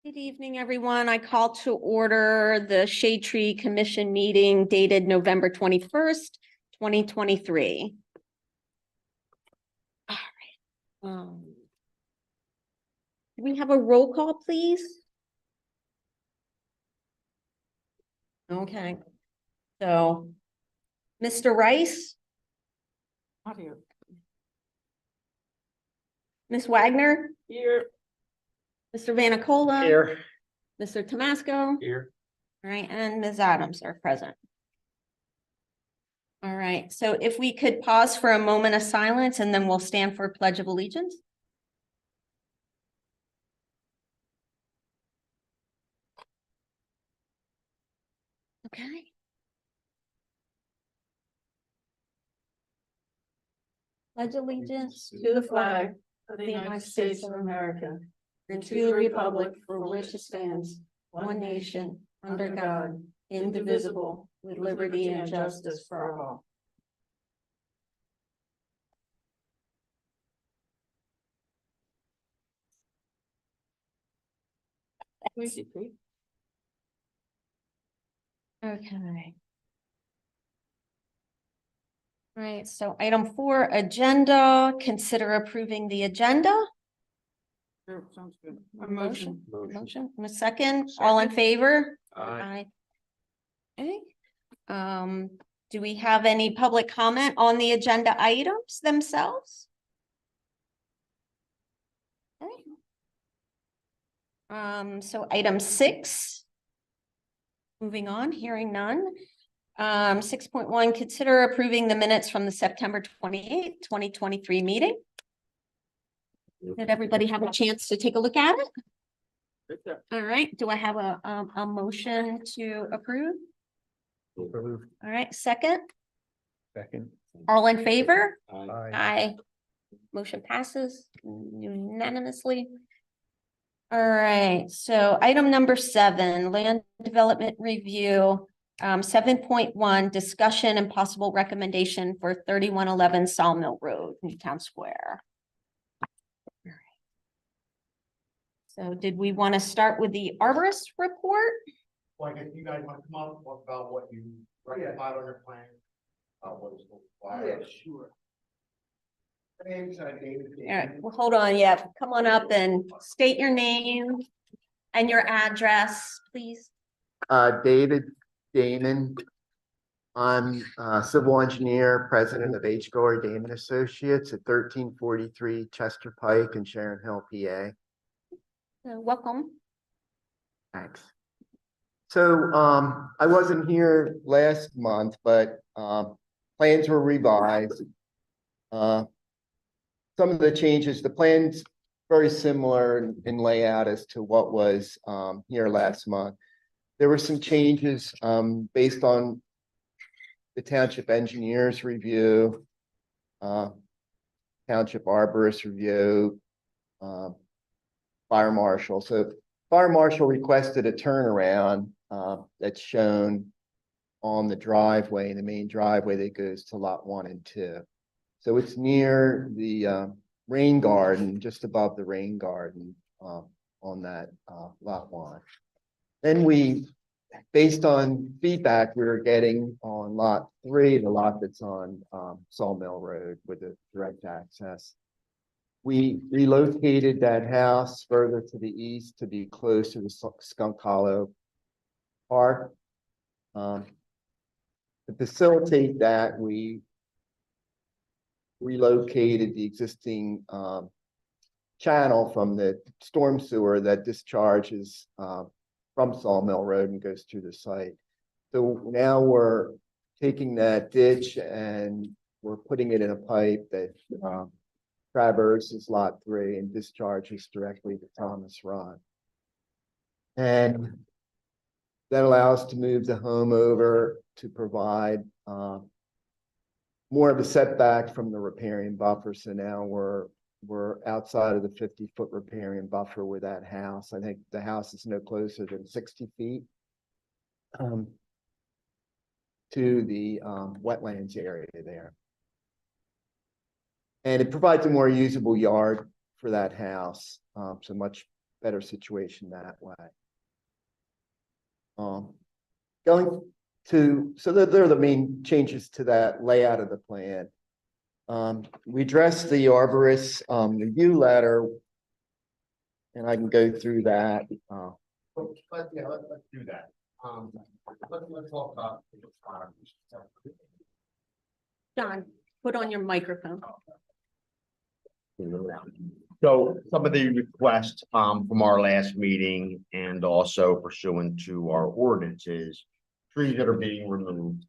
Good evening, everyone. I call to order the Shade Tree Commission meeting dated November 21st, 2023. All right. Can we have a roll call, please? Okay. So, Mr. Rice? Not here. Ms. Wagner? Here. Mr. Vanacola? Here. Mr. Tomasco? Here. All right, and Ms. Adams are present. All right, so if we could pause for a moment of silence and then we'll stand for Pledge of Allegiance. Okay. Pledge allegiance To the flag of the United States of America and to the republic for which it stands, one nation, under God, indivisible, with liberty and justice for all. Okay. All right, so item 4, agenda, consider approving the agenda. Sure, sounds good. A motion. A second, all in favor? Aye. Okay. Do we have any public comment on the agenda items themselves? Okay. So item 6. Moving on, hearing none. 6.1, consider approving the minutes from the September 28th, 2023 meeting. Did everybody have a chance to take a look at it? All right, do I have a motion to approve? All right, second. All in favor? Aye. Motion passes unanimously. All right, so item number 7, land development review. 7.1, discussion and possible recommendation for 3111 Sawmill Road, Newtown Square. So did we want to start with the arborist report? Well, I guess you guys want to come up and talk about what you rectified on your plan. What is required. Yeah, sure. All right, well, hold on. Yeah, come on up and state your name and your address, please. David Damon. I'm civil engineer, president of ADJOURNMENT Associates at 1343 Chester Pike in Sharon Hill, PA. Welcome. Thanks. So I wasn't here last month, but plans were revised. Some of the changes, the plan's very similar in layout as to what was here last month. There were some changes based on the township engineer's review, township arborist review, fire marshal. So fire marshal requested a turnaround that's shown on the driveway, the main driveway that goes to lot 1 and 2. So it's near the rain garden, just above the rain garden on that lot 1. Then we, based on feedback we were getting on lot 3, the lot that's on Sawmill Road with the direct access, we relocated that house further to the east to be closer to Skunk Hollow Park. To facilitate that, we relocated the existing channel from the storm sewer that discharges from Sawmill Road and goes through the site. So now we're taking that ditch and we're putting it in a pipe that traverses lot 3 and discharges directly to Thomas Run. And that allows us to move the home over to provide more of a setback from the riparian buffer. So now we're outside of the 50-foot riparian buffer with that house. I think the house is no closer than 60 feet to the wetlands area there. And it provides a more usable yard for that house. So much better situation that way. Going to, so they're the main changes to that layout of the plan. We addressed the arborist, review letter. And I can go through that. Let's do that. Let's talk about. John, put on your microphone. So some of the requests from our last meeting and also pursuant to our ordinances, trees that are being removed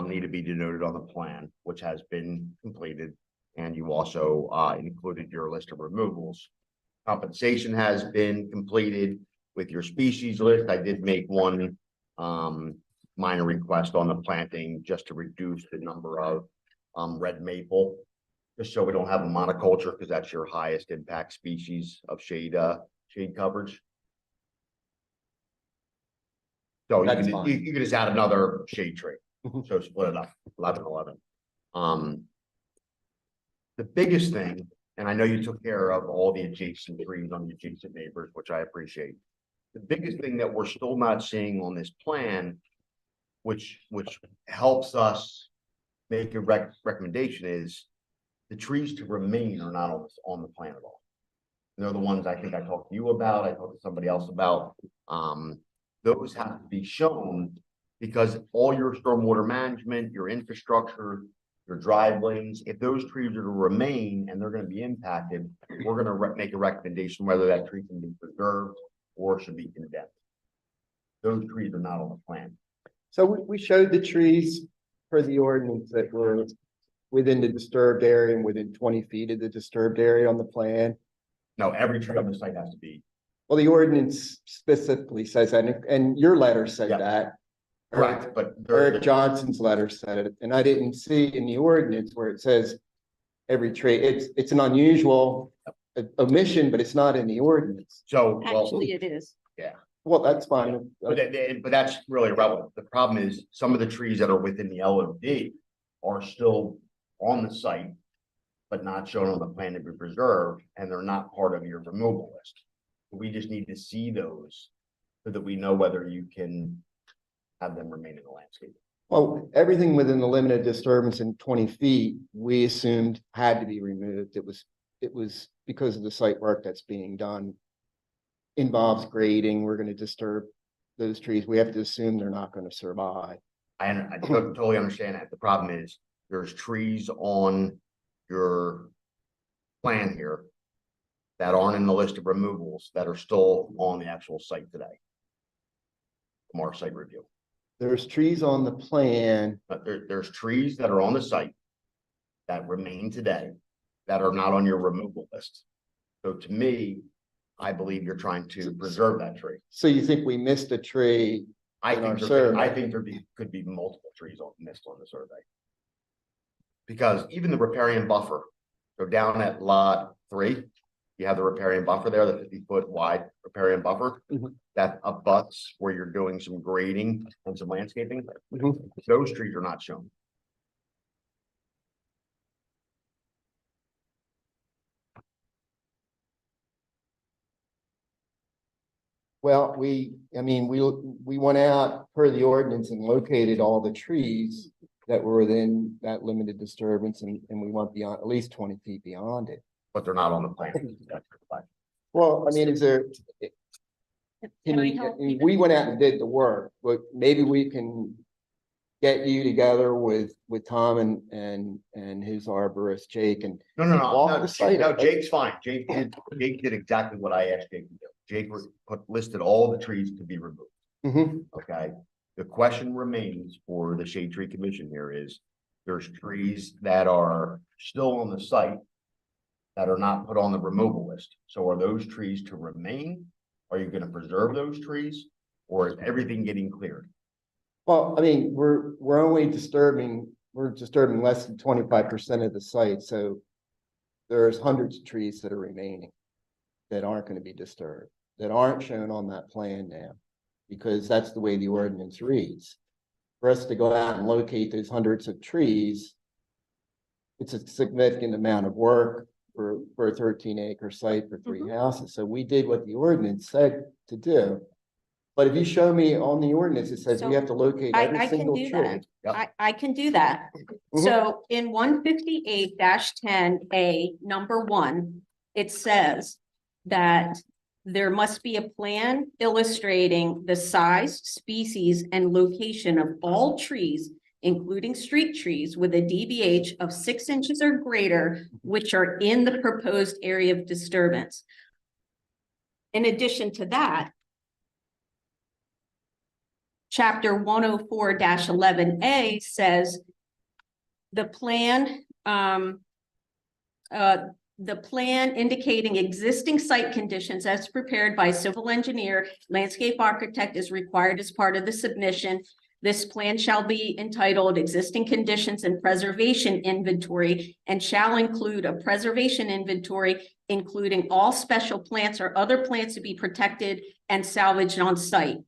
need to be denoted on the plan, which has been completed. And you also included your list of removals. Compensation has been completed with your species list. I did make one minor request on the planting just to reduce the number of red maple, just so we don't have a monoculture, because that's your highest impact species of shade coverage. So That's you fine. can just add another shade tree. Mhm. So split it up, 11. The biggest thing, and I know you took care of all the adjacent trees on the adjacent neighbors, which I appreciate. The biggest thing that we're still not seeing on this plan, which helps us make a recommendation, is the trees to remain are not on the plan at all. They're the ones I think I talked to you about, I talked to somebody else about. Those have to be shown, because all your stormwater management, your infrastructure, your drive lanes, if those trees are to remain and they're going to be impacted, we're going to make a recommendation whether that tree can be preserved or should be condemned. Those trees are not on the plan. So we showed the trees for the ordinance that were within the disturbed area and within 20 feet of the disturbed area on the plan. No, every tree on the site has to be. Well, the ordinance specifically says that, and your letter said Yeah. that. Correct, but Eric Johnson's letter said it, and I didn't see in the ordinance where it says every tree. It's an unusual omission, but it's not in the ordinance. so, well, Actually, it is. Well, that's fine. but that's really irrelevant. The problem is some of the trees that are within the LOD are still on the site, but not shown on the plan to be preserved, and they're not part of your removal list. We just need to see those so that we know whether you can have them remain in the landscape. Well, everything within the limited disturbance in 20 feet, we assumed had to be removed. It was because of the site work that's being done. Involves grading. We're going to disturb those trees. We have to assume they're not going to survive. I totally understand that. The problem is there's trees on your plan here that aren't in the list of removals that are still on the actual site today from our site review. There's trees on the plan. But there's trees that are on the site that remain today that are not on your removal list. So to me, I believe you're trying to preserve that tree. So you think we missed a tree? I In our think survey. there could be multiple trees missed on the survey. Because even the riparian buffer, so down at lot 3, you have the riparian buffer there, the 50-foot wide riparian buffer. Mhm. That abuts where you're doing some grading and some landscaping. Mhm. Those trees are not shown. Well, we went out per the ordinance and located all the trees that were within that limited disturbance, and we went beyond, at least 20 feet beyond it. But they're not on the plan. Well, I mean, is there, Can I help? we went out and did the work, but maybe we can get you together with Tom and his arborist, Jake, and No, walk the site. no, Jake's fine. Jake did exactly what I asked Jake to do. Jake listed all the trees to be removed. Mhm. Okay, the question remains for the Shade Tree Commission here is, there's trees that are still on the site that are not put on the removal list. So are those trees to remain? Are you gonna preserve those trees? Or is everything getting cleared? Well, I mean, we're disturbing less than 25% of the site, so there's hundreds of trees that are remaining that aren't going to be disturbed, that aren't shown on that plan now, because that's the way the ordinance reads. For us to go out and locate those hundreds of trees, it's a significant amount of work. for a 13-acre site for 3 houses. So we did what the ordinance said to do. But if you show me on the ordinance, it says we So have to locate every I can single do tree. that. Yep. I can do that. Mhm. So in 158-10A, number 1, it says that there must be a plan illustrating the size, species, and location of all trees, including street trees, with a DBH of 6 inches or greater, which are in the proposed area of disturbance. In addition to that, Chapter 104-11A says the plan indicating existing site conditions as prepared by civil engineer, landscape architect is required as part of the submission. This plan shall be entitled Existing Conditions and Preservation Inventory and shall include a preservation inventory, including all special plants or other plants to be protected and salvaged on site.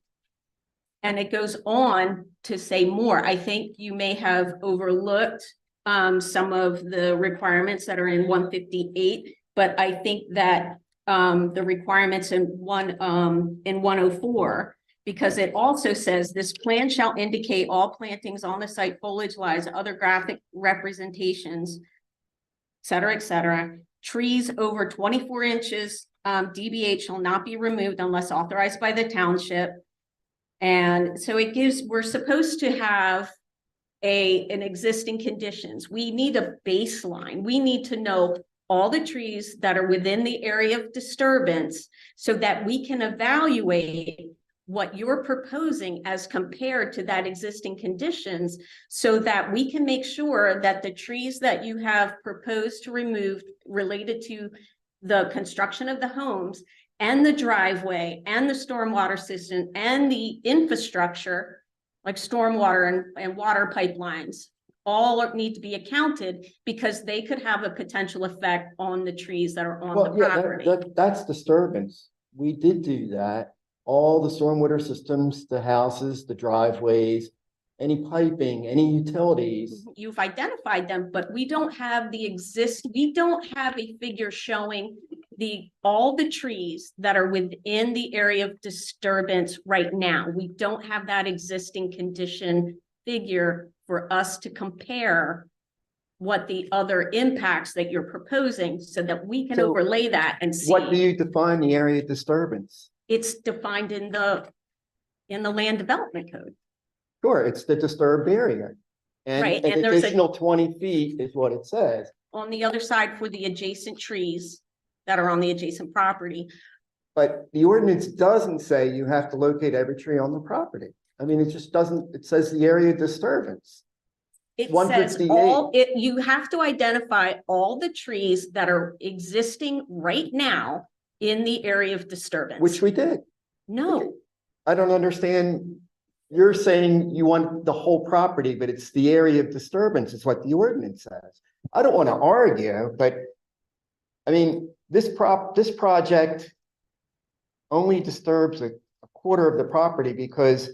And it goes on to say more. I think you may have overlooked some of the requirements that are in 158, but I think that the requirements in 104, because it also says this plan shall indicate all plantings on the site, foliage lines, other graphic representations, et cetera. Trees over 24 inches DBH shall not be removed unless authorized by the township. And so it gives, we're supposed to have an existing conditions. We need a baseline. We need to know all the trees that are within the area of disturbance so that we can evaluate what you're proposing as compared to that existing conditions, so that we can make sure that the trees that you have proposed to remove related to the construction of the homes and the driveway and the stormwater system and the infrastructure like stormwater and water pipelines all need to be accounted, because they could have a potential effect on the trees that are on the property. That's disturbance. We did do that. All the stormwater systems, the houses, the driveways, any piping, any utilities. You've identified them, but we don't have we don't have a figure showing all the trees that are within the area of disturbance right now. We don't have that existing condition figure for us to compare what the other impacts that you're proposing, so that we can overlay that and see. What do you define the area of disturbance? It's defined in the land development code. Sure, it's the disturbed area. And Right, an and there's additional 20 feet is what it says. On the other side for the adjacent trees that are on the adjacent property. But the ordinance doesn't say you have to locate every tree on the property. I mean, it just doesn't, it says the area of disturbance. It says 158. you have to identify all the trees that are existing right now in the area of disturbance. Which we did. No, I don't understand. You're saying you want the whole property, but it's the area of disturbance is what the ordinance says. I don't want to argue, but I mean, this project only disturbs a quarter of the property because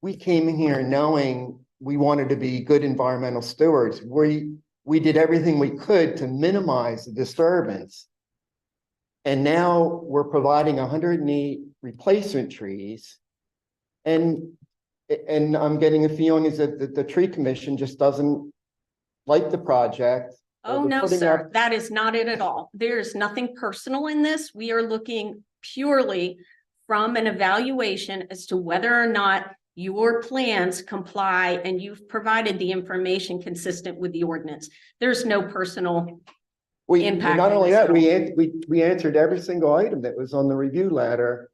we came here knowing we wanted to be good environmental stewards. We did everything we could to minimize the disturbance. And now we're providing 108 replacement trees. And I'm getting a feeling is that the tree commission just doesn't like the project. oh no, sir, that is not it at all. There's nothing personal in this. We are looking purely from an evaluation as to whether or not your plans comply and you've provided the information consistent with the ordinance. There's no personal impact. Not only that, we answered every single item that was on the review letter.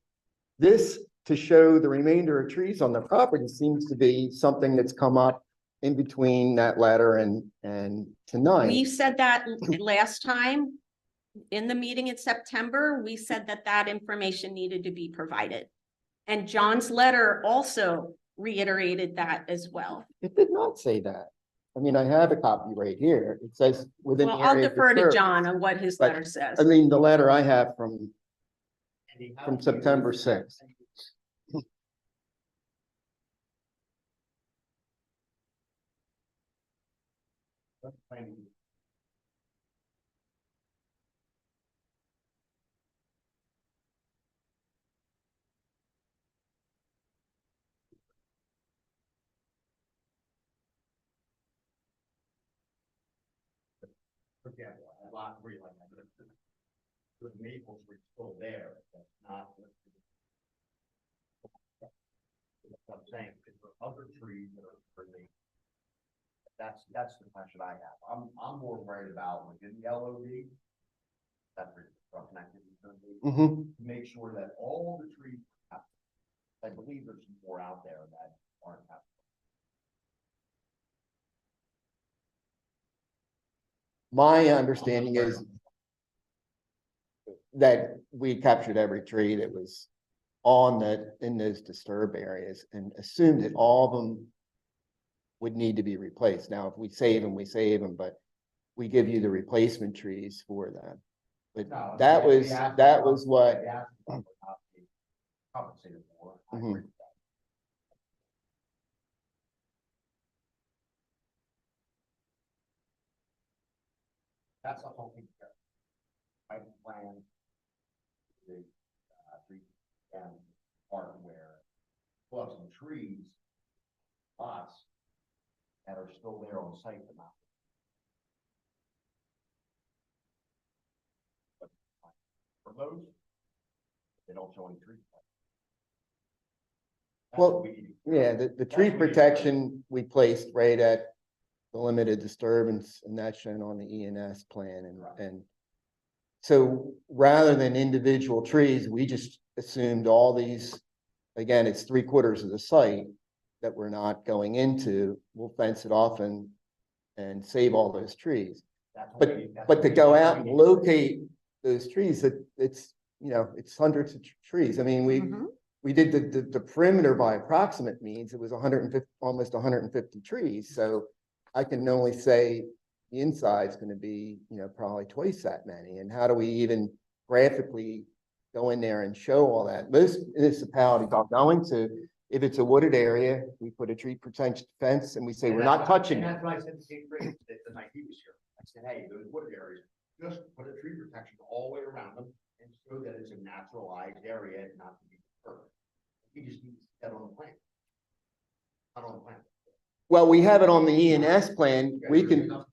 This, to show the remainder of trees on the property, seems to be something that's come up in between that letter and tonight. We said that last time in the meeting in September. We said that information needed to be provided. And John's letter also reiterated that as well. It did not say that. I mean, I have a copy right here. It says within Well, the I'll area of defer to disturbance. John on what his But, letter says. I mean, the letter I have from September 6th. For example, a lot three like that, the maples were still there, that's not. That's what I'm saying, because there are other trees that are really. That's the question I have. I'm more worried about like in the LOD. That's where construction activity is gonna be. Mhm. To make sure that all the trees. I believe there's some more out there that aren't happening. My understanding is that we captured every tree that was in those disturbed areas and assumed that all of them would need to be replaced. Now, if we save them, we save them, but we give you the replacement trees for that. But No, that we was, asked that about- was what, we asked about not being compensated for. I Mhm. agree with that. That's the whole thing. I plan the tree down part where we'll have some trees, lots that are still there on site but not. But for those, they don't show any trees. That's Well, what we need to- yeah, the tree protection we placed right at the limited disturbance, and that's shown on the ENS plan and so rather than individual trees, we just assumed all these, again, it's 3/4 of the site that we're not going into, we'll fence it off and save all those trees. That's what But, we need- that's but what to we go need- out we and need- locate those trees, it's, it's hundreds of trees. I mean, we did the perimeter by approximate means, it was 150, almost 150 trees. So I can only say the inside's gonna be, probably twice that many. And how do we even graphically go in there and show all that? Most municipalities are going to, if it's a wooded area, we put a tree protection fence and we say, And we're that's not what- touching and it. that's what I said to St. Grace, the night he was here. I said, hey, those wooded areas, just put a tree protection all the way around them and show that it's a naturalized area and not to be disturbed. He just needs that on the plan. Not on the plan. Well, we have it on the ENS plan, we can,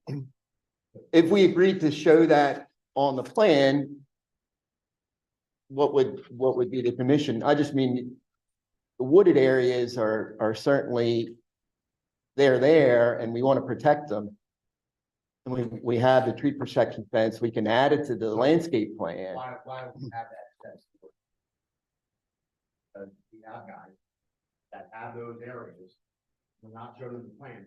if we agreed to show that on the plan, what would be the commission? I just mean, the wooded areas are certainly, they're there and we want to protect them. And we have the tree protection fence, we can add it to the landscape plan. Why would we have that sense? We have guys that have those areas, we're not showing them the plan.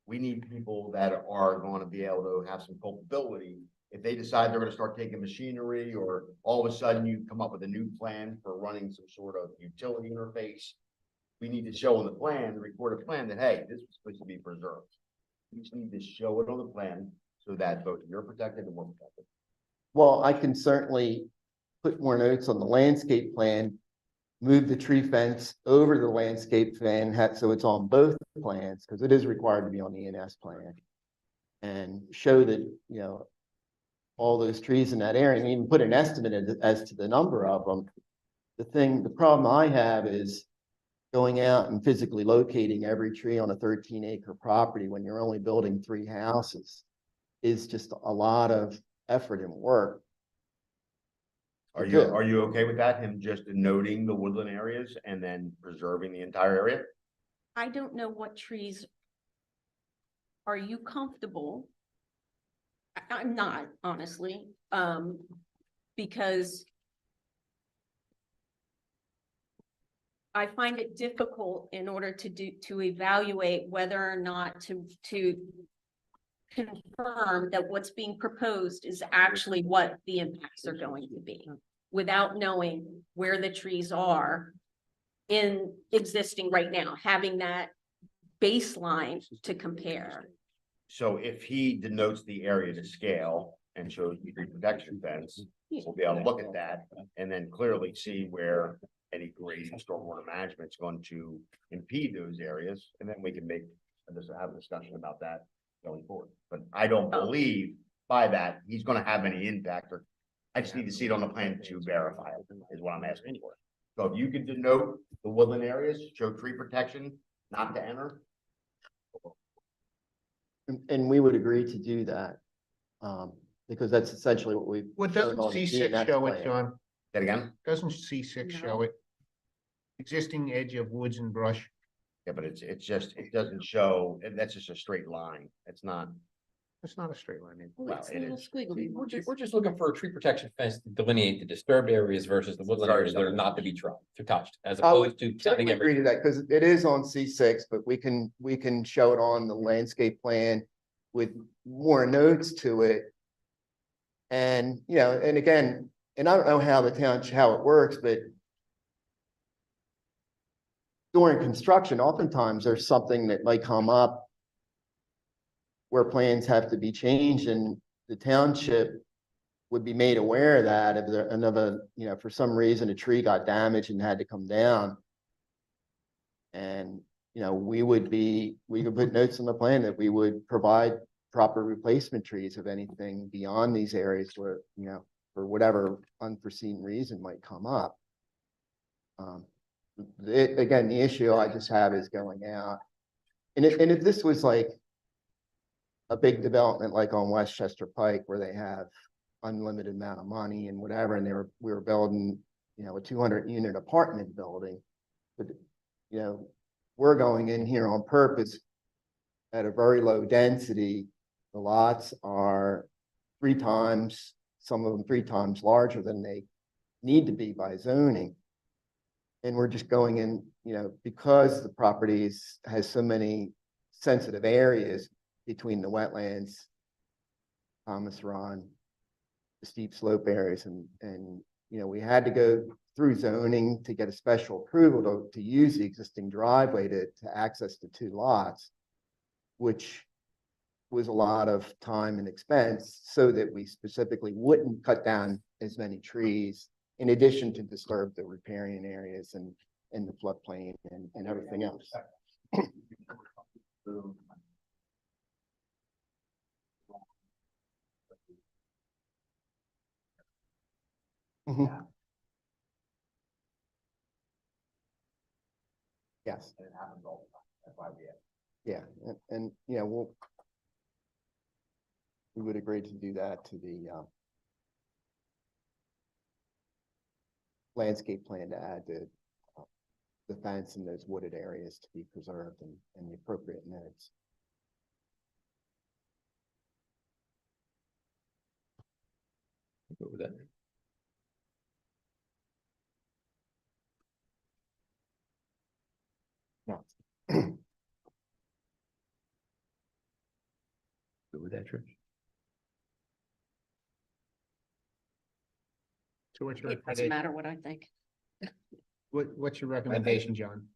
We need people that are going to be able to have some culpability. If they decide they're gonna start taking machinery, or all of a sudden you come up with a new plan for running some sort of utility interface. We need to show on the plan, the recorded plan, that, hey, this was supposed to be preserved. We just need to show it on the plan so that both you're protected and we're protected. Well, I can certainly put more notes on the landscape plan, move the tree fence over the landscape plan, so it's on both plans, because it is required to be on the ENS plan. And show that, all those trees in that area, and even put an estimate as to the number of them. The problem I have is going out and physically locating every tree on a 13-acre property when you're only building 3 houses is just a lot of effort and work. Are you okay with that? Him just noting the woodland areas and then preserving the entire area? I don't know what trees. Are you comfortable? I'm not, honestly, because I find it difficult in order to evaluate whether or not to confirm that what's being proposed is actually what the impacts are going to be, without knowing where the trees are in existing right now, having that baseline to compare. So if he denotes the area to scale and shows the tree protection fence, we'll be able to look at that and then clearly see where any grading stormwater management is going to impede those areas. And then we can have a discussion about that going forward. But I don't believe by that he's going to have any impact, or I just need to see it on the plan to verify it, is what I'm asking for. So if you could denote the woodland areas, show tree protection, not to enter. And we would agree to do that. Because that's essentially what we've. What shown doesn't on the C6 DNX show it, plan. John? That again? Doesn't C6 show No. it? Existing edge of woods and brush. Yeah, but it's just, it doesn't show, that's just a straight line. It's not, It's not a straight line. is it? well, it is. We're just looking for a tree protection fence to delineate the disturbed areas versus the woodland areas that are not to be touched, as I would opposed to counting certainly agree to every. that, because it is on C6, but we can show it on the landscape plan with more notes to it. And, you know, and again, and I don't know how how it works, but during construction, oftentimes there's something that might come up where plans have to be changed, and the township would be made aware of that if there another, you know, for some reason a tree got damaged and had to come down. And, you know, we could put notes on the plan that we would provide proper replacement trees of anything beyond these areas where, you know, for whatever unforeseen reason might come up. Again, the issue I just have is going out. And if this was like a big development like on Westchester Pike where they have unlimited amount of money and whatever, and we were building, you know, a 200-unit apartment building. But, you know, we're going in here on purpose at a very low density. The lots are 3 times, some of them 3 times larger than they need to be by zoning. And we're just going in, you know, because the properties has so many sensitive areas between the wetlands, Thomas Ron, the steep slope areas, and, you know, we had to go through zoning to get a special approval to use the existing driveway to access the 2 lots, which was a lot of time and expense, so that we specifically wouldn't cut down as many trees, in addition to disturb the riparian areas and the floodplain and everything else. Mhm. Yes. It happens all the time. That's why we have. Yeah, and you know, we would agree to do that to the landscape plan to add the fence in those wooded areas to be preserved and the appropriate notes. Go with that. No. Go with that, Trish. So what's your It doesn't recommendation? matter what I think. What's your recommendation, John?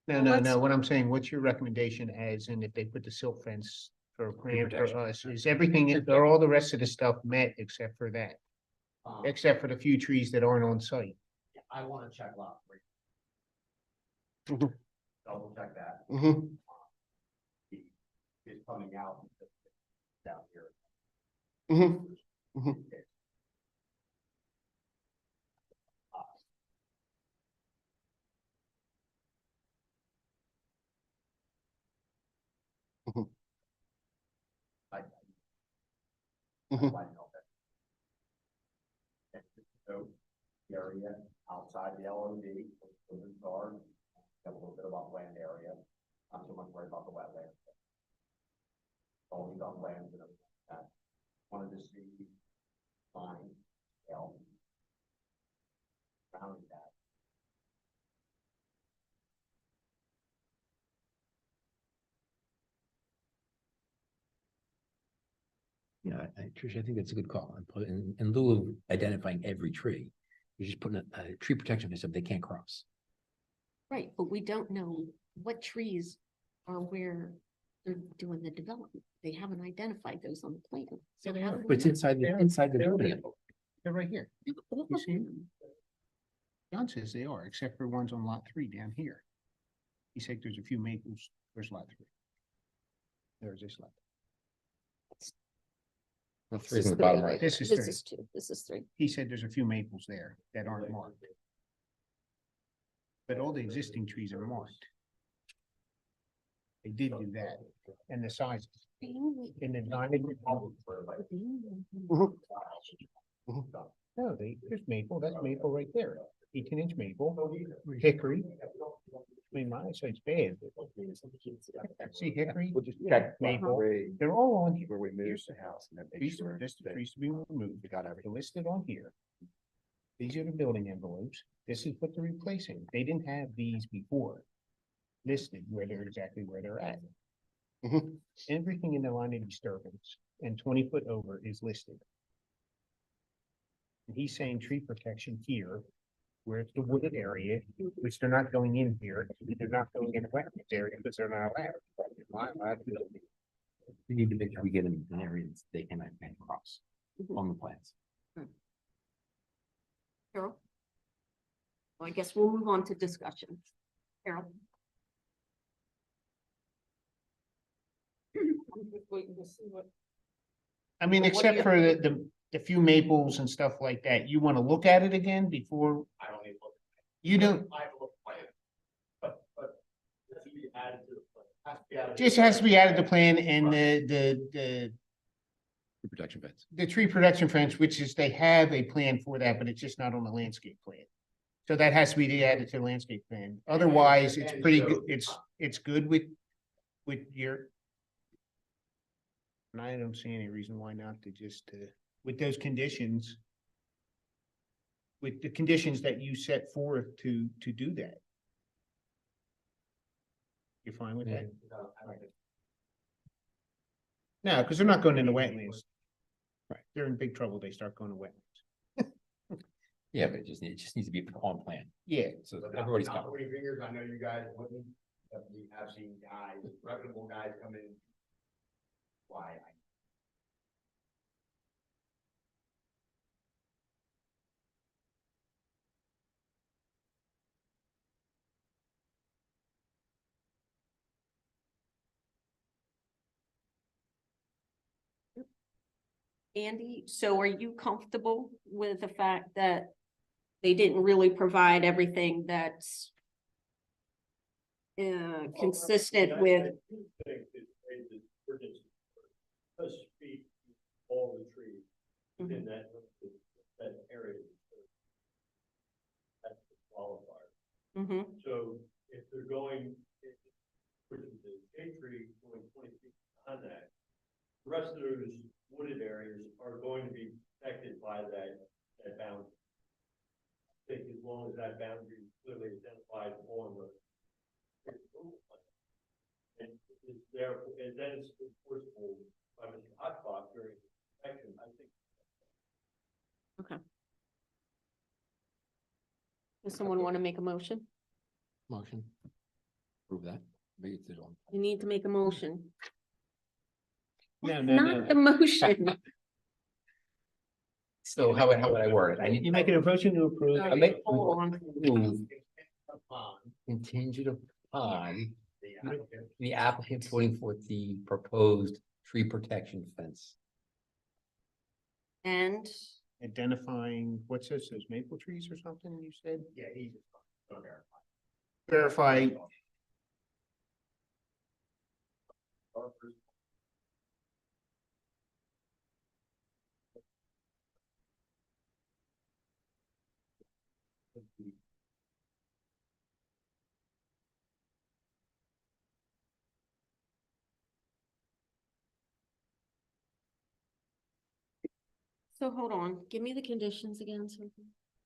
No, what I'm saying, what's your recommendation as in if they put the silt fence for a plan for protection. us, is everything, are all the rest of the stuff met except for that? Except for the few trees that aren't on site? I want to check lot 3. Mhm. Double check that. Mhm. It's coming out down here. Mhm. Mhm. Mhm. Mhm. So the area outside the LOD, the guard, have a little bit about land area. Not so much worried about the wetlands. All these on lands and everything like that. Wanted to see fine, around that. Yeah, Trish, I think that's a good call. And put in lieu of identifying every tree, you're just putting a tree protection fence up they can't cross. Right, but we don't know what trees are where they're doing the development. They haven't identified those on the plan. Yeah, So they how are. do But we it's know? inside the building. They're right here. All You of see? them. John says they are, except for ones on lot 3 down here. He said there's a few maples. Where's lot 3? There's this lot. This Three is in the three bottom right right. here. This is This three. is 2, this is 3. He said there's a few maples there that aren't marked. But all the existing trees are marked. They did do that, and the sizes, and then nine. No, there's maple, that's maple right there, 18-inch maple, hickory. I mean, my eyesight's bad. See hickory, We'll just check maple, where they're all on here. we moved the house and then make Trees, sure this that trees to be removed, we got they're everything. listed on here. These are the building envelopes, this is what they're replacing, they didn't have these before. Listed where they're exactly where they're at. Mhm. Everything in the line of disturbance and 20 foot over is listed. And he's saying tree protection here, where it's the wooded area, which they're not going in here, they're not going in the wetlands area because they're not allowed. They're not allowed to do it. We need to make sure we get them in areas they cannot cross on the plans. Carol? Well, I guess we'll move on to discussion. Carol? I mean, Well, what do except you- for the few maples and stuff like that, you want to look at it again before? I don't even look. You don't, I have a look plan. But. This should be added to the plan. Has to be added. just has to be added to plan and the The protection fence. the tree protection fence, which is, they have a plan for that, but it's just not on the landscape plan. So that has to be added to the landscape plan. Otherwise, it's pretty good, it's good with your. And I don't see any reason why not to just, with those conditions. With the conditions that you set forth to do that. You're fine with that? No, because they're not going into wetlands. Right. They're in big trouble, they start going to wetlands. Yeah, but it just needs to be on plan. Yeah, So everybody's Not covered. pointing fingers, I know you guys wouldn't, but we have seen guys, reputable guys come in. Why? Andy, so are you comfortable with the fact that they didn't really provide everything that's consistent with, All the trees Mhm. within that area. That's the qualifier. Mhm. So if they're going, which is the shade tree going 20 feet behind that, the rest of those wooded areas are going to be protected by that boundary. I think as long as that boundary is clearly identified on the. And it's there, and then it's enforceable by Mr. Hotspot during inspection, I think. Does someone want to make a motion? Motion. Prove that. Maybe it's on. You need to make a motion. No, That's no, not no. the motion. So how would I word it? I need You making a motion to approve? I make- Hold on. move contingent upon the applicant putting forth the proposed tree protection fence. And Identifying, what's this, those maple trees or something you said? Yeah, he's. Okay. Verify. so hold on, give me the conditions again. So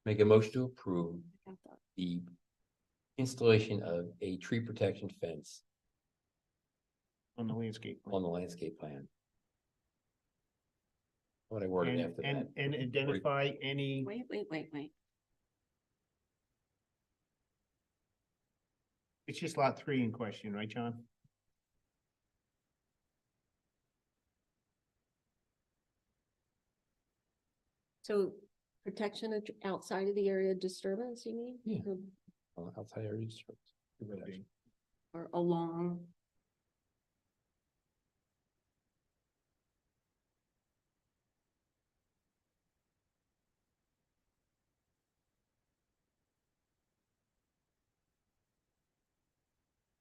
Make a motion to approve I got that. the installation of a tree protection fence On the landscape. plan. on the landscape plan. What I worded after that. And identify any, Wait. it's just lot 3 in question, right, John? So protection outside of the area of disturbance, you mean? Yeah. Outside areas. Or along?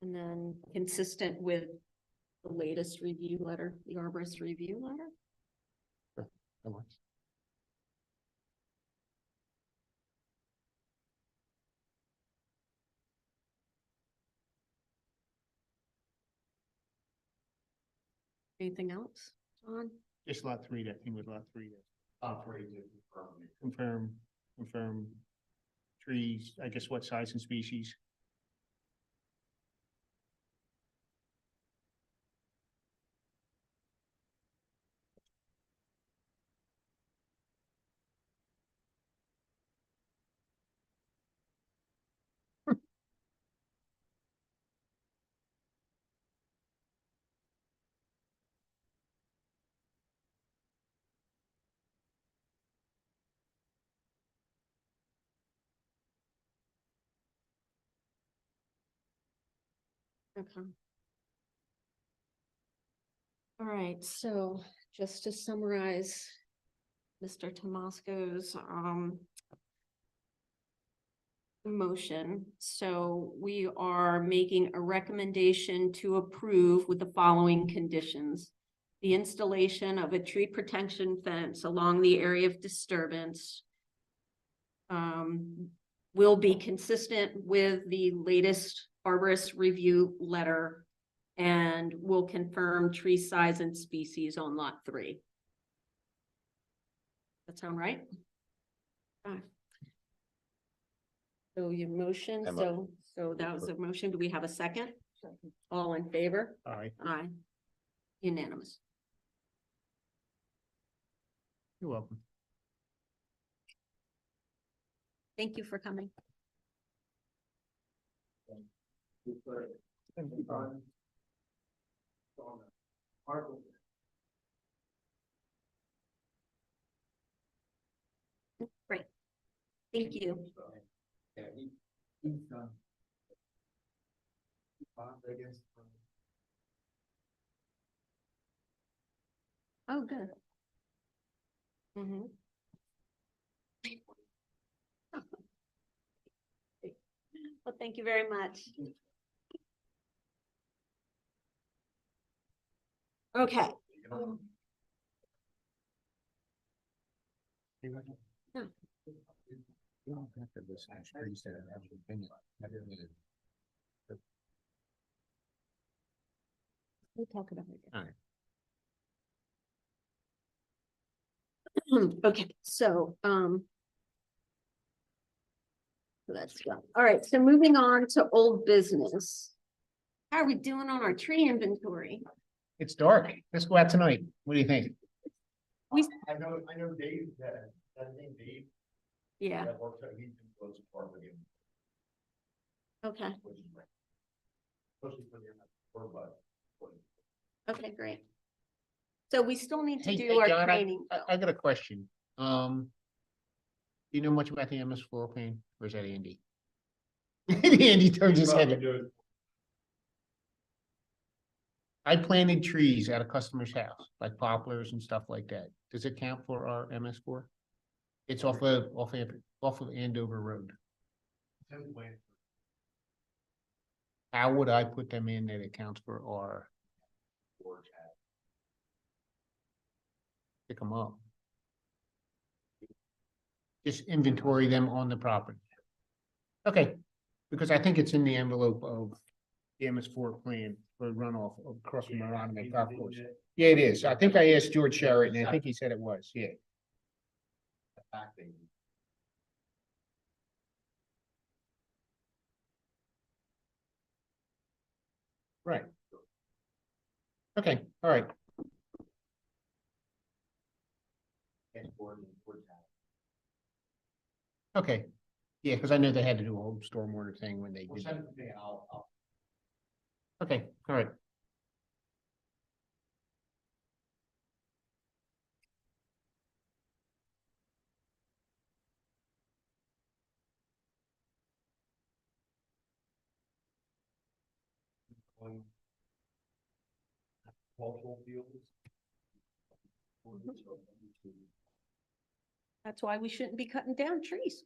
And then consistent with the latest review letter, the arborist review letter. That works. Anything else, John? Just lot three, that thing with lot three, Operating to confirm. confirm trees, I guess what size and species? Okay. All right, so just to summarize, Mr. Tomasco's motion. So we are making a recommendation to approve with the following conditions. The installation of a tree protection fence along the area of disturbance will be consistent with the latest arborist review letter and will confirm tree size and species on lot 3. That sound right? Okay. So your motion, I'm so that was a motion. Do we have a second? All in favor? All right, Aye. Unanimous. you're welcome. Thank you for coming. Great. Thank you. Oh, good. Mhm. Well, thank you very much. Okay. You don't have to listen to trees that have an opinion. We'll talk about it. All right. Okay, so, let's go. All right, so moving on to old business. How are we doing on our tree inventory? It's dark. Let's go out tonight. What do you think? I know Dave, that name Dave, Yeah, that works at, he goes part with him, okay, which is great. Especially for the, but. okay, great. So we still need to Hey, do hey, our John, training. I got a question. Do you know much about the MS floor plan, or is that Andy? Andy turned his head. I planted trees at a customer's house, like poplars and stuff like that. Does it count for our MS4? It's off of Andover Road. How would I put them in that it counts for our? Pick them up. Just inventory them on the property. Okay, because I think it's in the envelope of the MS4 plan for runoff across from Aronimink Golf Course. Yeah, it is. I think I asked George Sherritt, and I think he said it was, yeah. Right. Okay, all right. Okay, yeah, because I know they had to do a whole stormwater thing when they did. Okay, all right. That's why we shouldn't be cutting down trees.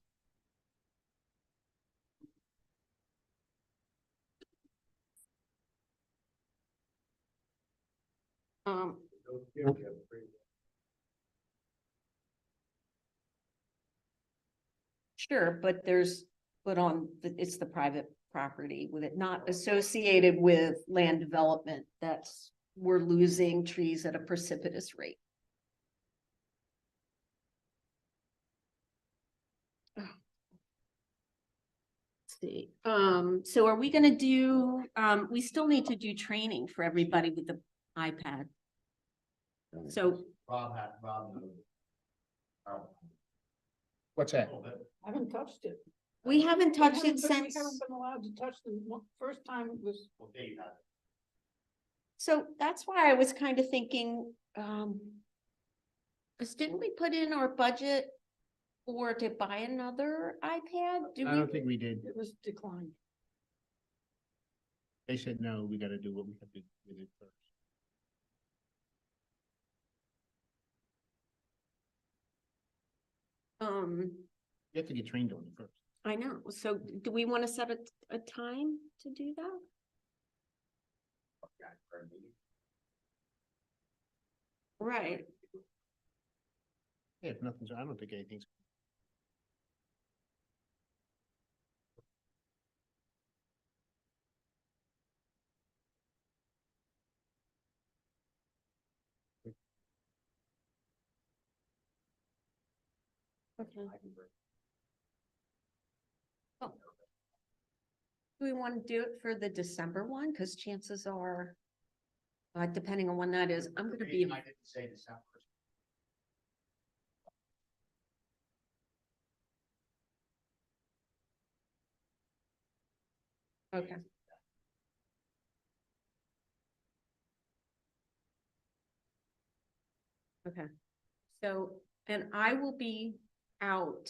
Sure, but it's the private property with it not associated with land development. We're losing trees at a precipitous rate. See, so are we gonna do, we still need to do training for everybody with the iPad. So, What's that? I haven't touched it. we haven't touched We it haven't since, been allowed to touch them. First time it was. so that's why I was kind of thinking, 'cause didn't we put in our budget or to buy another iPad? I don't think we did. It was declined. They said, no, we gotta do what we have to do with it first. You have to get trained on it first. I know. So do we want to set a time to do that? Right. Yeah, if nothing's, I don't think anything's. Okay. Oh. Do we want to do it for the December one? Because chances are, depending on when that is, I'm going to be. I didn't say December. Okay. Okay. So, and I will be out.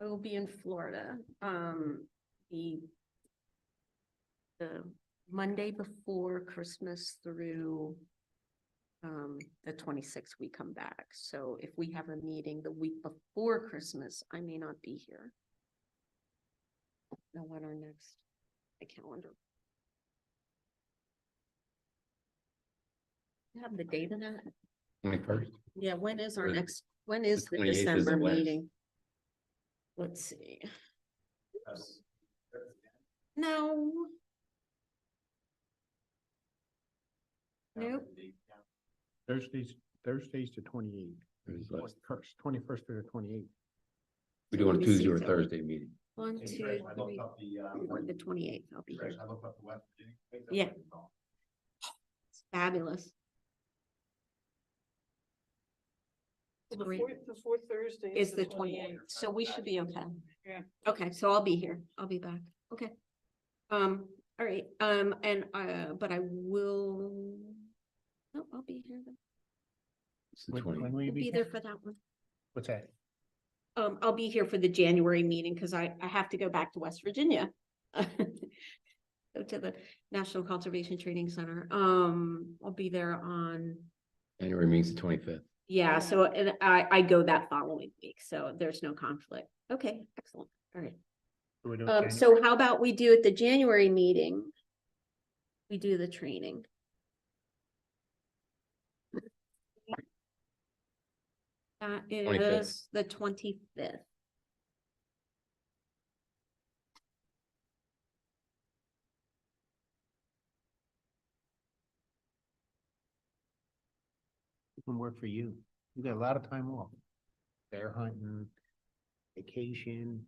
I will be in Florida. The Monday before Christmas through the 26th we come back. So if we have a meeting the week before Christmas, I may not be here. Know when our next calendar. You have the date of that? 21st. Yeah, when is our Or next, when is the 28th is December when? meeting? Let's see. No. Nope. Thursday's the 28th. It was like, 21st to the 28th. we do on Let me Tuesday see, or so- Thursday meeting. 1, 2, 3, or the 28th, I'll be here. Yeah. It's fabulous. Great. The fourth Thursday. Is the 28th, so we should be okay. Yeah. Okay, so I'll be here. I'll be back. Okay. All right, and but I will. No, I'll be here then. It's the When 20th. will you I'll be be there here? for that one. What's that? I'll be here for the January meeting because I have to go back to West Virginia. Go to the National Conservation Training Center. I'll be there on, January means the 25th. yeah, so and I go that following week, so there's no conflict. Okay, excellent. All right. We're doing January. So how about we do at the January meeting? We do the training. That 25th. is the 25th. It can work for you. You got a lot of time off. Bear hunting, vacation.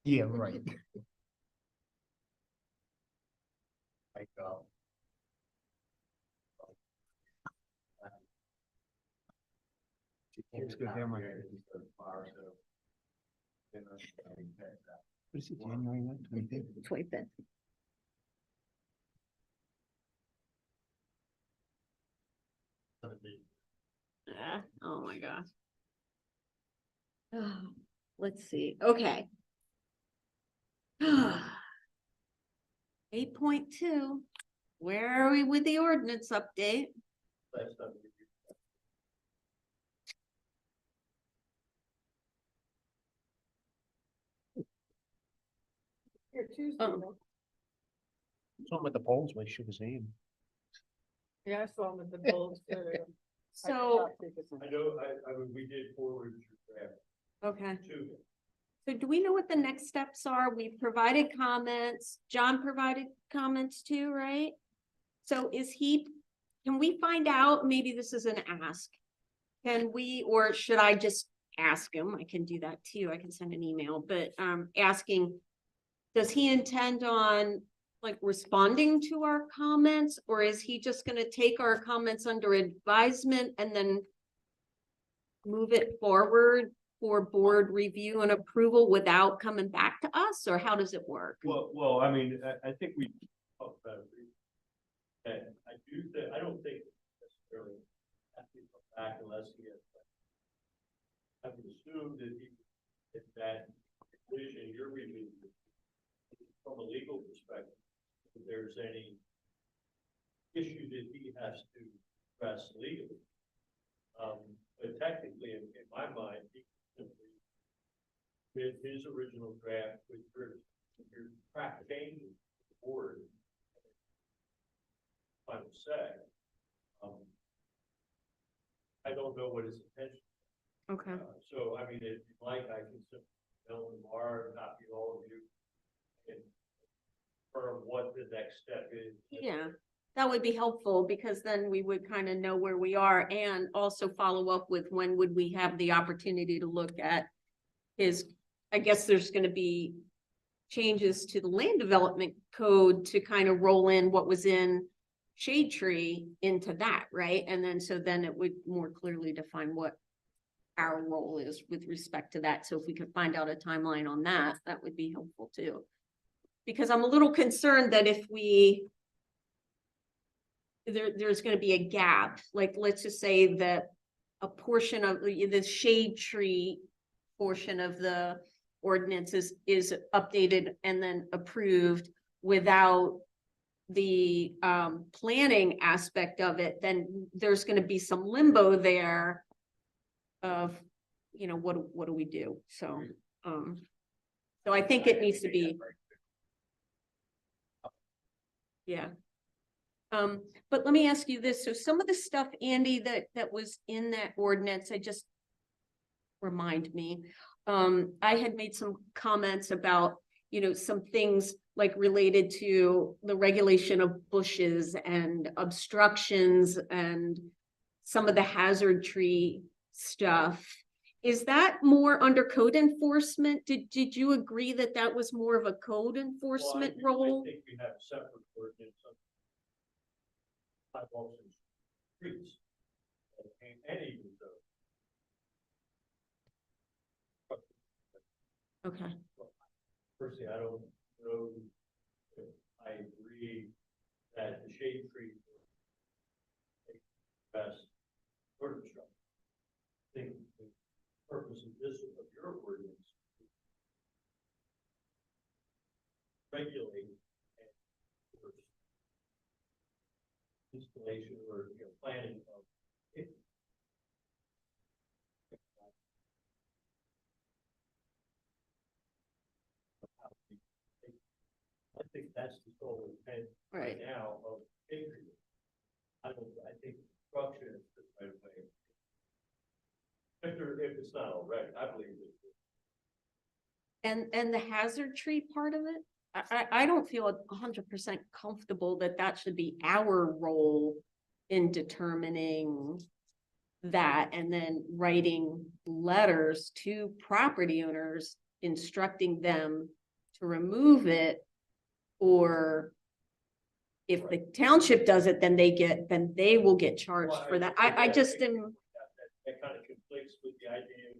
Yeah, right. Like, it's good there, Mike. What is it, January what, 25th? 25th. Oh my gosh. Let's see, okay. 8.2, where are we with the ordinance update? Here Tuesday. Oh. though. Someone at the polls might shoot his hand. Yeah, I saw them at the polls. So, I know, I mean, we did forward your draft okay. to him. So do we know what the next steps are? We've provided comments. John provided comments too, right? So can we find out, maybe this is an ask. Can we, or should I just ask him? I can do that too. I can send an email, but asking, does he intend on like responding to our comments? Or is he just gonna take our comments under advisement and then move it forward for board review and approval without coming back to us, or how does it work? Well, I mean, I think we talked about it. And I don't think necessarily have to come back unless he has. I would assume that if that vision, your vision, from a legal perspective, if there's any issue that he has to address legally. But technically, in my mind, he simply with his original draft with your track changes to the board. Final say. I don't know what his intention. Okay. So, I mean, if you like, I can simply tell tomorrow, copy all of you. And confirm what the next step is. Yeah, that would be helpful because then we would kind of know where we are and also follow up with when would we have the opportunity to look at his, I guess there's going to be changes to the land development code to kind of roll in what was in Shade Tree into that, right? And then, so then it would more clearly define what our role is with respect to that. So if we could find out a timeline on that, that would be helpful too. Because I'm a little concerned that if there's going to be a gap, like let's just say that a portion of the Shade Tree portion of the ordinance is updated and then approved without the planning aspect of it, then there's going to be some limbo there of, you know, what do we do? So, so I think it needs to be, yeah. But let me ask you this. So some of the stuff, Andy, that was in that ordinance, remind me. I had made some comments about, you know, some things like related to the regulation of bushes and obstructions and some of the hazard tree stuff. Is that more under code enforcement? Did you agree that that was more of a code enforcement role? I think we have a separate ordinance on sidewalks and streets. And even so. Okay. Personally, I don't know if I agree that the shade tree is the best order structure. I think the purpose of your ordinance is regulate and installation or planning of it. I think that's the sole intent right now of Patriot. I think structure is the right way. If it's not already, I believe it. And the hazard tree part of it, I don't feel 100% comfortable that that should be our role in determining that and then writing letters to property owners instructing them to remove it. Or if the township does it, then they will get charged for that. I just am. That kind of conflicts with the idea.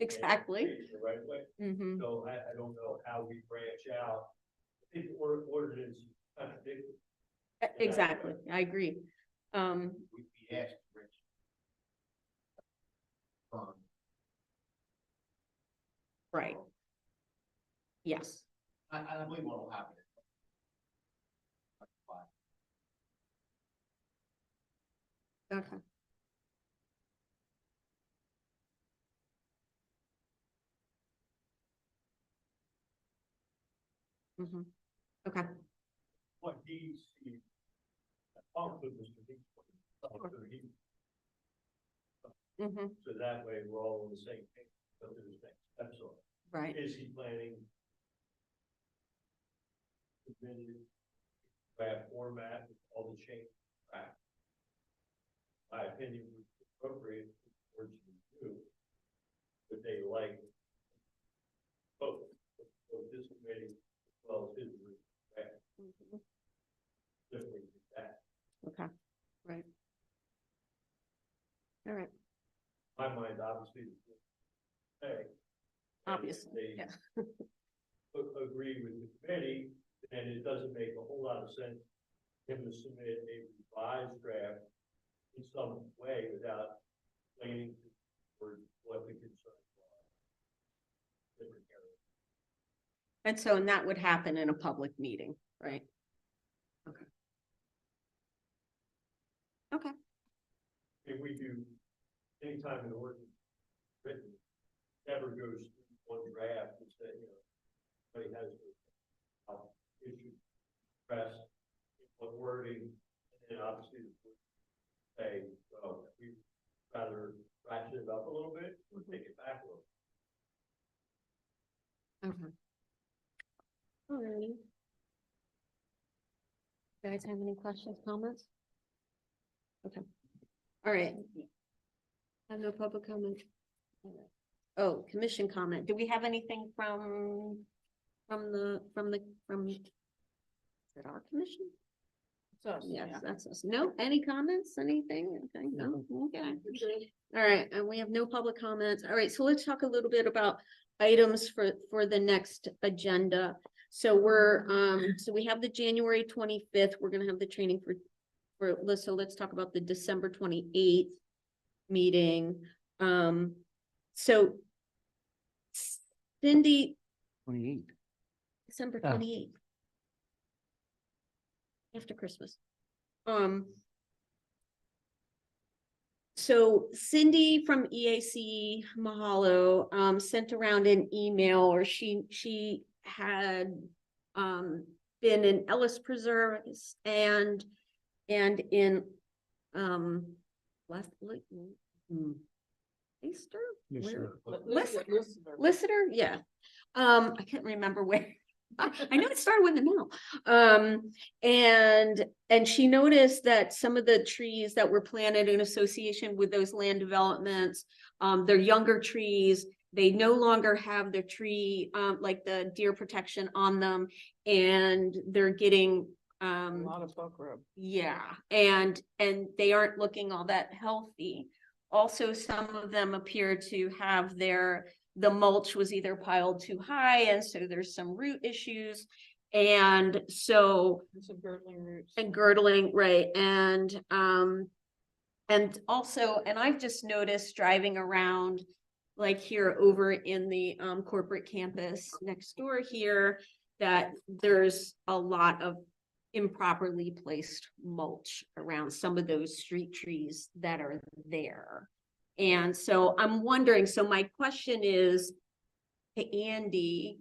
Exactly. The right way. Mm-hmm. So I don't know how we branch out. I think the ordinance contradicts. Exactly. I agree. We'd be asked to branch. Right. Yes. I believe what will happen. Okay. Mhm. Okay, What he sees. Talk with Mr. Dean. mhm, So that way we're all on the same page, so there's next steps on. right, Is he planning? Submitted draft format with all the changes back? My opinion would be appropriate for the board to do, but they like both this committee as well as his draft, mhm, differently than that. okay, right. All right, My mind, obviously, hey. obviously, They yeah, agree with the committee, and it doesn't make a whole lot of sense for him to submit a revised draft in some way without explaining for what the concerns are. Different areas. and so, and that would happen in a public meeting, right? Okay. Okay, If we do, anytime an ordinance is written, never goes through one draft, and say, somebody has to issue press, what wording, and then obviously the board say, well, we rather ratchet it up a little bit, or take it back a little. okay. All righty. Guys have any questions, comments? Okay, all right. Have no public comment. All right. Oh, commission comment. Do we have anything from is it our commission? Yes, that's us. No, any comments, anything? Okay, no, okay. All right, and we have no public comments. All right, so let's talk a little bit about items for the next agenda. So so we have the January 25th, we're gonna have the training so let's talk about the December 28th meeting. So Cindy, 28. December Oh. 28th. After Christmas. So Cindy from EAC Mahalo, sent around an email, or she had, been in Ellis Preserves and in, Easter? Lister, yeah. I can't remember where. I know it started with an L. And she noticed that some of the trees that were planted in association with those land developments, they're younger trees. They no longer have their tree, like the deer protection on them, and they're getting A lot of buck rub. yeah, and they aren't looking all that healthy. Also, some of them appear to have the mulch was either piled too high, and so there's some root issues. And so, Some girdling roots. and girdling, right, and also, and I've just noticed driving around, like here over in the corporate campus next door here, that there's a lot of improperly placed mulch around some of those street trees that are there. And so I'm wondering, so my question is to Andy,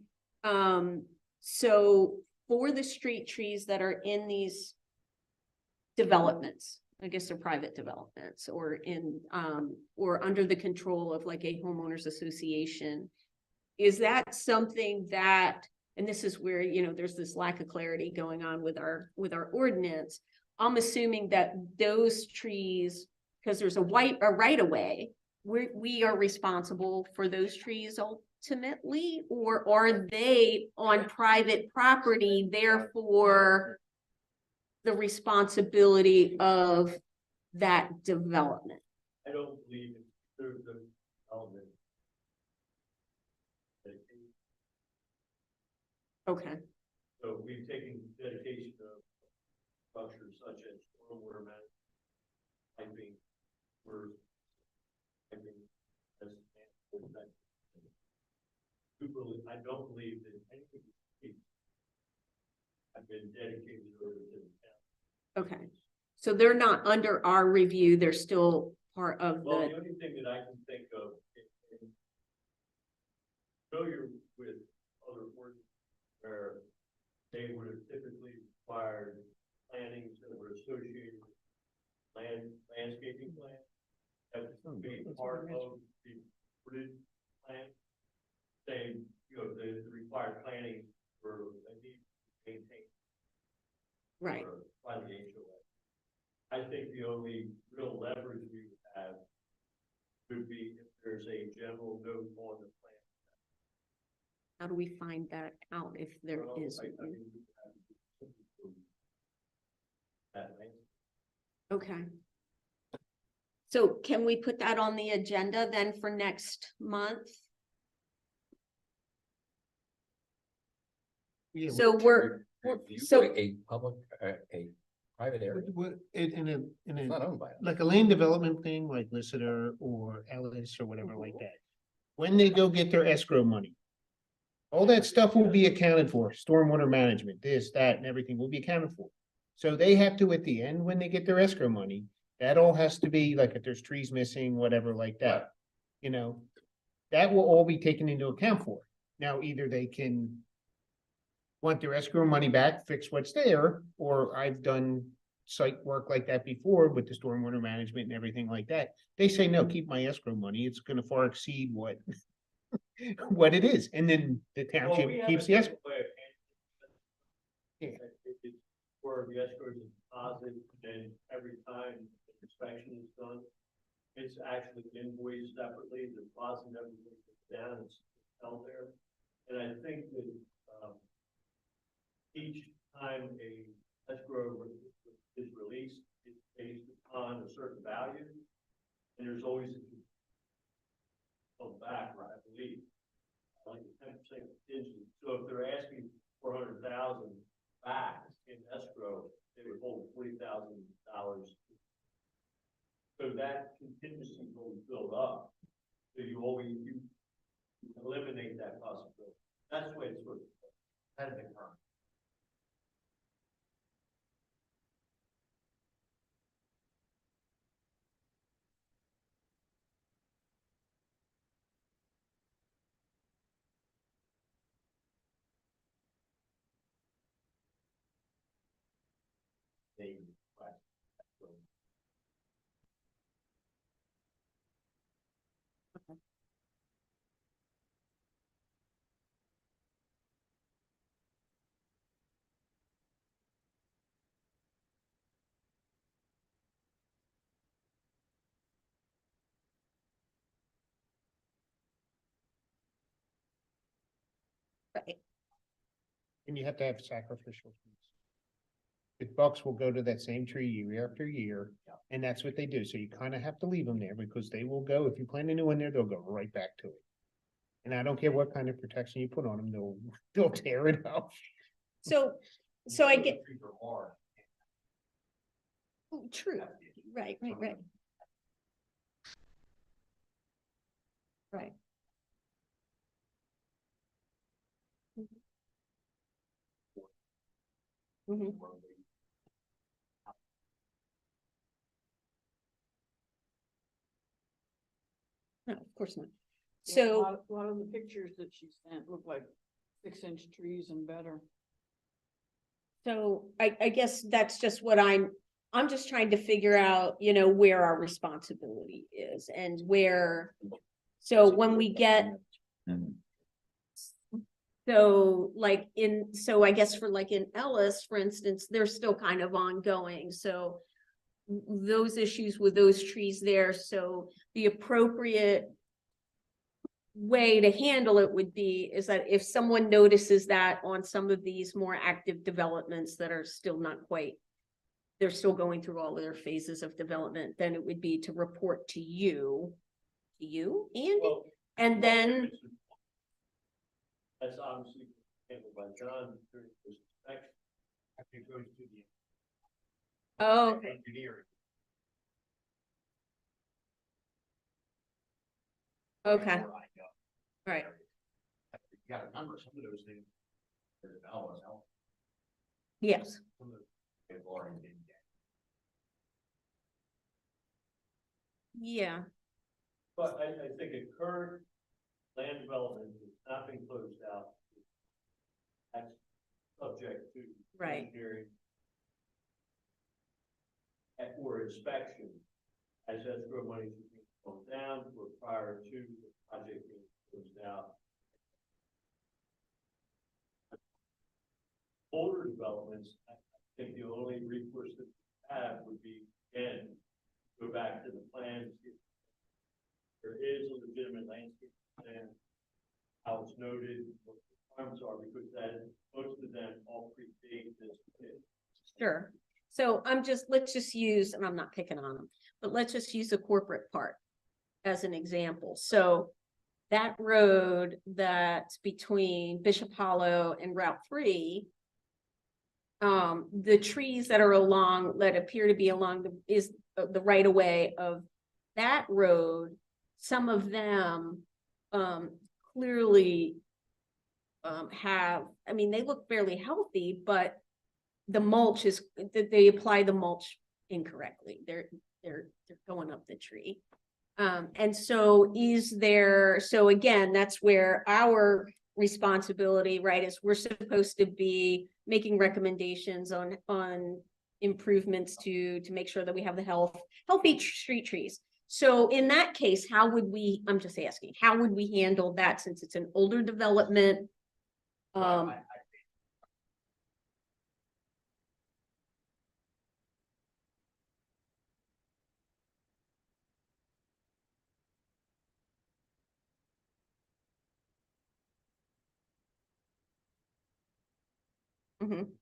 so for the street trees that are in these developments, I guess they're private developments, or in, or under the control of like a homeowners association, is that something that, and this is where, there's this lack of clarity going on with our ordinance. I'm assuming that those trees, because there's a right of way, we are responsible for those trees ultimately, or are they on private property, therefore the responsibility of that development? I don't believe it's through the development. Okay, So we've taken dedication of structures such as stormwater management, piping, for piping, as I don't believe that any of these have been dedicated over to the town. okay. So they're not under our review, they're still part of Well, the, the only thing that I can think of, familiar with other words where they would have typically required plantings that were associated with landscaping plan. That would be part of the wooded plan. Say, you know, the required planning for a need to maintain. Right. By the HOA. I think the only real leverage we would have would be if there's a general note on the plan. How do we find that out if there Well, is? I mean, we would have to do that, right? Okay. So can we put that on the agenda then for next month? Yeah, So so- A public, a private area. in It's a, not owned by us. like a land development thing, like Lissitor or Ellis or whatever like that. When they go get their escrow money. All that stuff will be accounted for, stormwater management, this, that, and everything will be accounted for. So they have to, at the end, when they get their escrow money, that all has to be, like, if there's trees missing, whatever like that. You know, that will all be taken into account for. Now, either they can want their escrow money back, fix what's there, or I've done site work like that before with the stormwater management and everything like that. They say, no, keep my escrow money. It's gonna far exceed what what it is. And then the Well, we township have keeps a the escrow. different way of handling it. It's where the escrow is deposited, and every time the inspection is done, it's actually invoiced separately, the deposit never goes down, it's held there. And I think that, each time a escrow is released, it's based upon a certain value, and there's always a back, right, I believe, like a 10% contingent. So if they're asking 400,000 back in escrow, they would hold $40,000. So that contingency will build up. So you eliminate that possibility. That's the way it's sort of kind of current. They request. Right. And you have to have sacrificial trees. The bucks will go to that same tree year after year, and that's what they do. So you kind of have to leave them there because they will go, if you plant a new one there, they'll go right back to it. And I don't care what kind of protection you put on them, they'll tear it up. So I get, Trees are hard. true, right. Right. Mhm. No, of course not. Yeah, So, a lot of the pictures that she sent look like 6-inch trees and better. so I guess that's just what I'm just trying to figure out, you know, where our responsibility is and where. So when we get. So like so I guess for like in Ellis, for instance, they're still kind of ongoing, so. Those issues with those trees there, so the appropriate. Way to handle it would be is that if someone notices that on some of these more active developments that are still not quite. They're still going through all of their phases of development, then it would be to report to you. Andy, Well, and then. that's obviously handled by John during this inspection. I think it goes to the Oh, okay. engineering. Okay, Where I go. right, You gotta remember, some of those things. They're developed, yes, some of those they've already been. yeah, But I think a current land development has not been closed out. That's subject to. Right. Engineering. Or inspection, as escrow money is being pulled down or prior to the project being closed out. Older developments, I think the only recourse that we have would be, again, go back to the plans. If there is a legitimate landscape plan, how it's noted, what the requirements are, because that most of them all predate this. Sure. So let's just use, and I'm not picking on them, but let's just use the corporate part as an example. So that road that's between Bishop Hollow and Route 3, the trees that are along, that appear to be along the right of way of that road, some of them clearly have, I mean, they look fairly healthy, but the mulch is, they apply the mulch incorrectly. They're going up the tree. And so so again, that's where our responsibility, right, is we're supposed to be making recommendations on improvements to make sure that we have the healthy street trees. So in that case, I'm just asking, how would we handle that since it's an older development? Mhm.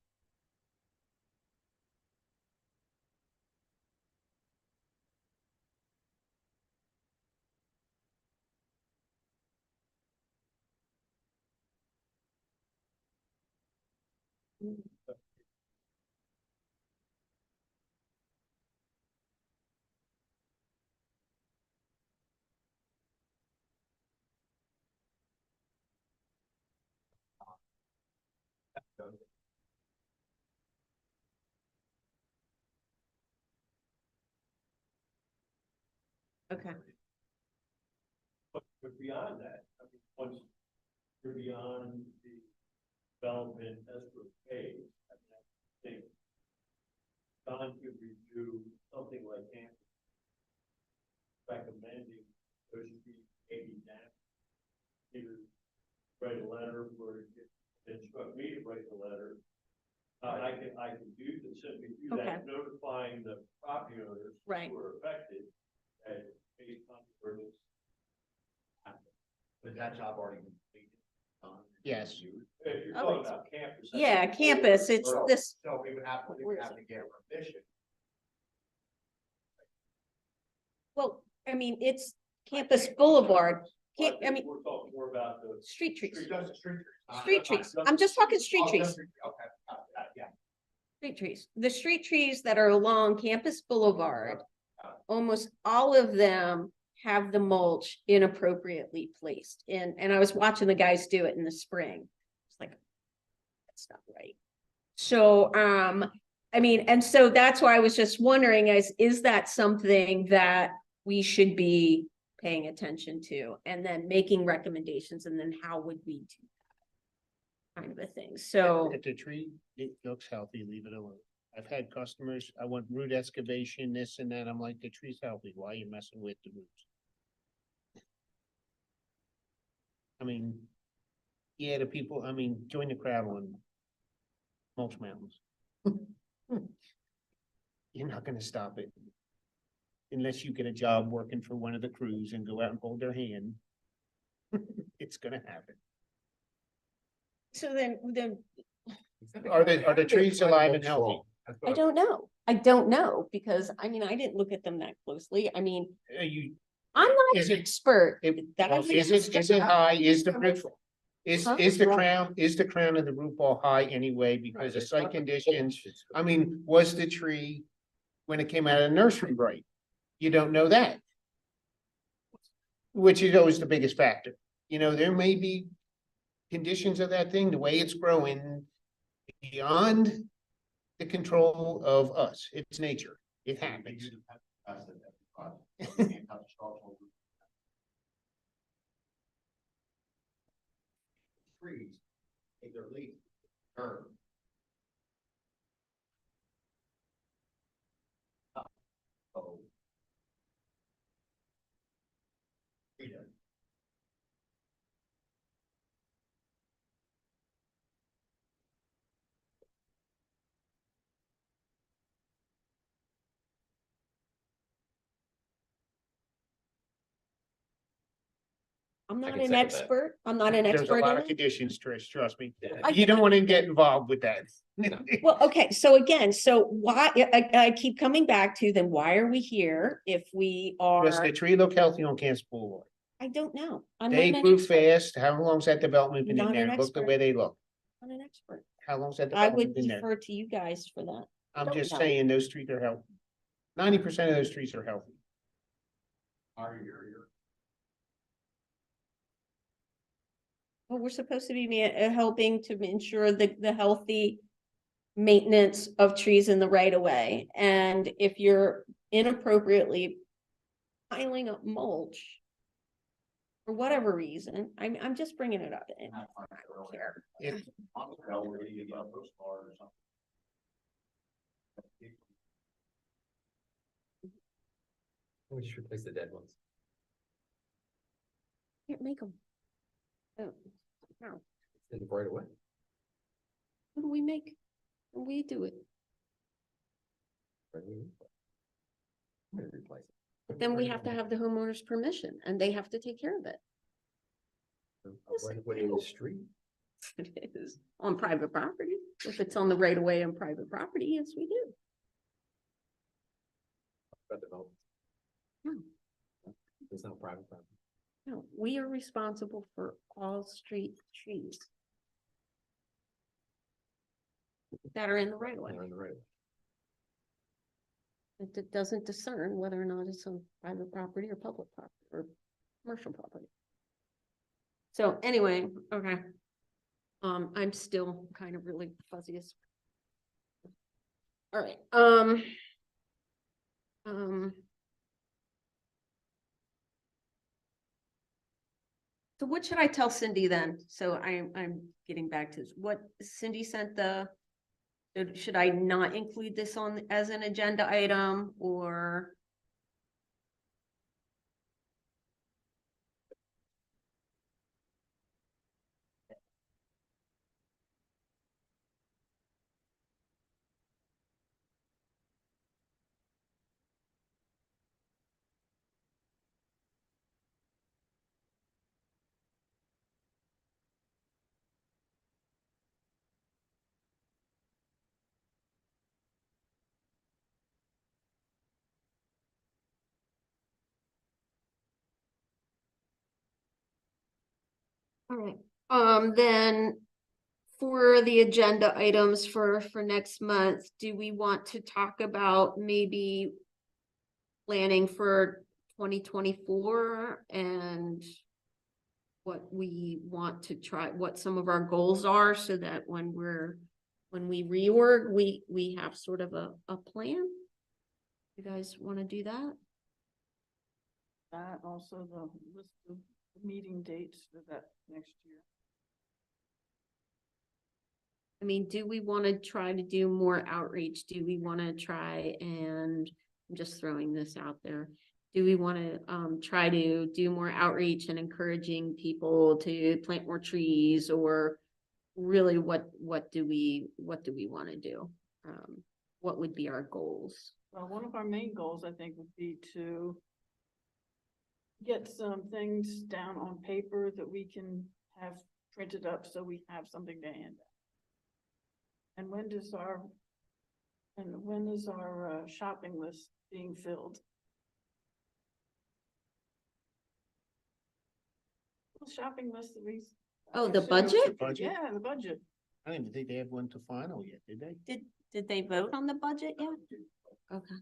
Okay. But beyond that, I mean, once you're beyond the development escrow phase, I mean, I think Don could review something like that, recommending those be maybe down. Either write a letter or instruct me to write the letter. I can do this, simply do Okay. that, notifying the property owners Right. who are affected, that based on the ordinance. But that job already completed. Yes. If you're Oh, talking it's- about campus. Yeah, campus, it's this, So we would have Where is to get a permission. well, I mean, it's Campus Boulevard. I mean, We're talking more about the. street trees, Just the street trees. street trees. I'm just talking street Oh, trees, just okay, yeah. street trees. The street trees that are along Campus Boulevard, almost all of them have the mulch inappropriately placed. And I was watching the guys do it in the spring. It's like, that's not right. So, I mean, and so that's why I was just wondering, is that something that we should be paying attention to and then making recommendations, and then how would we do that? Kind of a thing. So, If the tree, it looks healthy, leave it alone. I've had customers, I want root excavation, this and that. I'm like, the tree's healthy. Why are you messing with the roots? I mean, yeah, the people, I mean, join the crowd on Mulch Mountains. You're not gonna stop it. Unless you get a job working for one of the crews and go out and hold their hand. It's gonna happen. so then Are the trees alive and healthy? I don't know. I don't know because I mean, I didn't look at them that closely. I mean, Are you, I'm not Is an it- expert. That well, was is it high, is the roof, is Huh? the crown of the roof all high anyway because of site conditions? I mean, was the tree, when it came out of the nursery right? You don't know that. Which is always the biggest factor. You know, there may be conditions of that thing, the way it's growing beyond the control of us. It's nature. It happens. Trees, take their leaf, turn, I'm not can an second that. expert. I'm not an There's a expert lot in of it. conditions, Trish, trust me. I- You don't want to get involved with that. Well, okay, so again, so why, I keep coming back to then why are we here if we Because are, the tree look healthy on Kansas Boulevard. I don't know. I'm not They an grew expert. fast. How long's that development been in Not an there? Look the expert. way they look. I'm not an expert. How long's that I development would been there? defer to you guys for that. I'm don't just know. saying those trees are healthy. 90% of those trees are healthy. Well, we're supposed to be helping to ensure the healthy maintenance of trees in the right of way. And if you're inappropriately piling up mulch for whatever reason, I'm just bringing it up. And I don't care. If, We just replace the dead ones. Can't make them. Oh, no. In the right away. What do we make? We do it. I'm gonna replace it. Then we have to have the homeowner's permission and they have to take care of it. Right away in the street. It is on private property. If it's on the right of way on private property, yes, we do. About development. No. It's not private property. No, we are responsible for all street trees that are in the right of way. They're in the right of way. It doesn't discern whether or not it's on private property or public property or commercial property. So anyway, okay. I'm still kind of really fuzzy as. All right, so what should I tell Cindy then? So I'm getting back to this. What Cindy sent should I not include this on as an agenda item or? All right, then for the agenda items for next month, do we want to talk about maybe planning for 2024 and what we want to try, what some of our goals are so that when we reorg, we have sort of a plan? You guys want to do that? That also the list of meeting dates for that next year. I mean, do we want to try to do more outreach? Do we want to try and, I'm just throwing this out there. Do we want to try to do more outreach and encouraging people to plant more trees, or really what do we want to do? What would be our goals? Well, one of our main goals, I think, would be to get some things down on paper that we can have printed up so we have something to hand out. And when is our shopping list being filled? The shopping list that we. Oh, the Actually, budget? Budget? Yeah, the budget. I didn't think they have one to final yet, did they? Did they vote on the budget yet? Okay.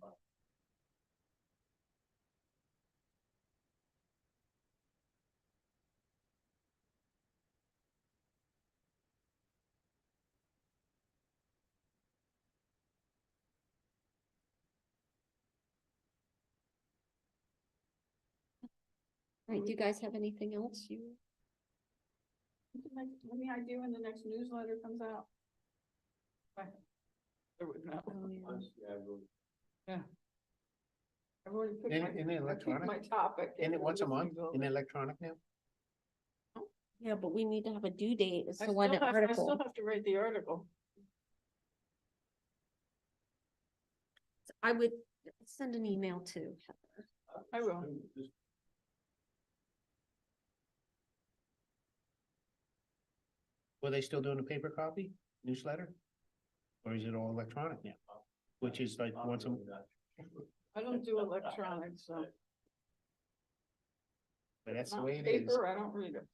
All right, do you guys have anything else you? Any idea when the next newsletter comes out? I would know. Oh, yeah. Yeah. I've already picked In my, the I picked electronic, my topic. and it once a month, in electronic now? Yeah, but we need to have a due date as I to still when have, an I still article. have to write the article. I would send an email to Heather. I will. Were they still doing a paper copy newsletter? Or is it all electronic now? Which is like once a, I don't do electronics, so. but that's the Not way it is. paper, I don't read it.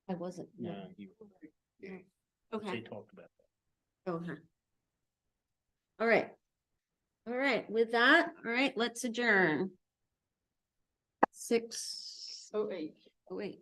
I wasn't. No, you, Okay. they talked about that. Okay. All right. All right, with that, all right, let's adjourn. 6:08. Oh, eight. Oh, wait.